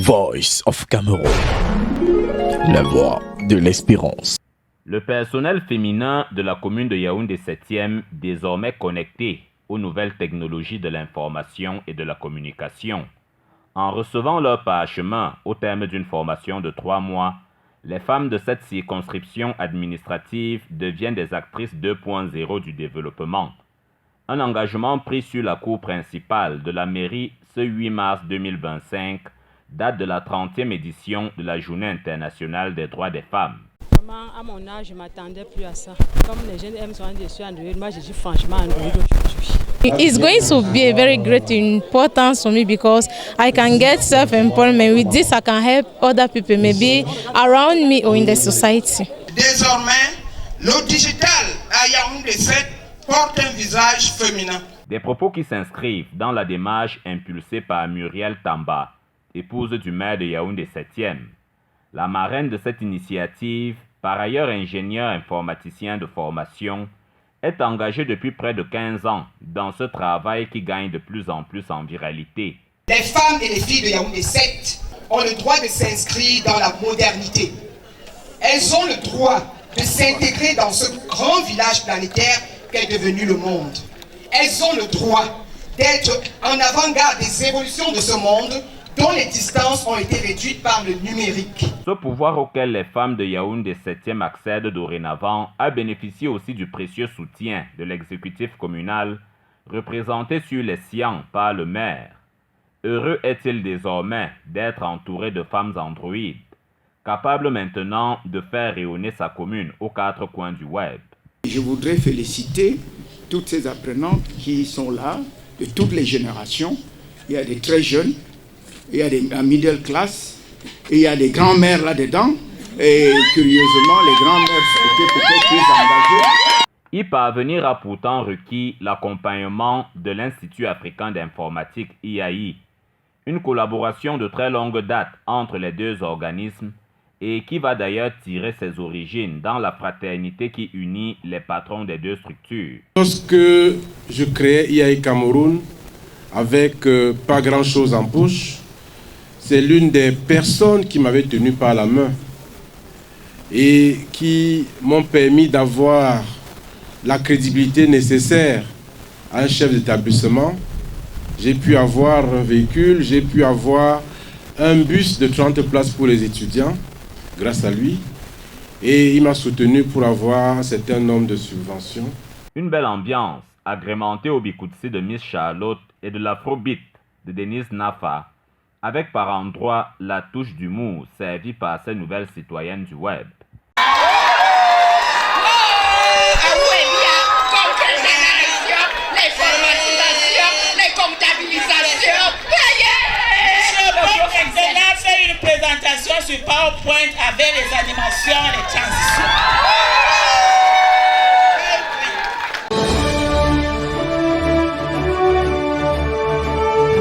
Voice of Cameroun, la voix de l'espérance. Le personnel féminin de la commune de Yaoundé 7e, désormais connecté aux nouvelles technologies de l'information et de la communication. En recevant leur parchemin au terme d'une formation de 3 mois, les femmes de cette circonscription administrative deviennent des actrices 2.0 du développement. Un engagement pris sur la cour principale de la mairie ce 8 mars 2025, date de la 30e édition de la Journée internationale des droits des femmes. À mon âge, je ne m'attendais plus à ça. Comme les jeunes aiment sont dessus Android, moi je dis franchement Android aujourd'hui. It's going to be a very great importance for me because I can get self-employment. With this, I can help other people, maybe around me or in the society. Désormais, le digital à Yaoundé 7 porte un visage féminin. Des propos qui s'inscrivent dans la démarche impulsée par Muriel Tamba, épouse du maire de Yaoundé 7e. La marraine de cette initiative, par ailleurs ingénieur informaticien de formation, est engagée depuis près de 15 ans dans ce travail qui gagne de plus en plus en viralité. Les femmes et les filles de Yaoundé 7 ont le droit de s'inscrire dans la modernité. Elles ont le droit de s'intégrer dans ce grand village planétaire qu'est devenu le monde. Elles ont le droit d'être en avant-garde des évolutions de ce monde dont les distances ont été réduites par le numérique. Ce pouvoir auquel les femmes de Yaoundé 7e accèdent dorénavant a bénéficié aussi du précieux soutien de l'exécutif communal, représenté sur les siens par le maire. Heureux est-il désormais d'être entouré de femmes androïdes, capables maintenant de faire rayonner sa commune aux 4 coins du web. Je voudrais féliciter toutes ces apprenantes qui sont là, de toutes les générations. Il y a des très jeunes, il y a des middle class, et il y a des grands-mères là-dedans. Et curieusement, les grands-mères étaient peut-être plus engagées. Y parvenir a pourtant requis l'accompagnement de l'Institut africain d'informatique IAI, une collaboration de très longue date entre les deux organismes et qui va d'ailleurs tirer ses origines dans la fraternité qui unit les patrons des deux structures. Lorsque je créais IAI Cameroun, avec pas grand-chose en poche, c'est l'une des personnes qui m'avait tenu par la main et qui m'ont permis d'avoir la crédibilité nécessaire à un chef d'établissement. J'ai pu avoir un véhicule, j'ai pu avoir un bus de 30 places pour les étudiants, grâce à lui. Et il m'a soutenu pour avoir un certain nombre de subventions. Une belle ambiance, agrémentée au Bikoutsi de Miss Charlotte et de l'Afrobeat de Denise Nafa, avec par endroits la touche d'humour servie par ces nouvelles citoyennes du web. Une présentation sur PowerPoint avec les animations et les transitions.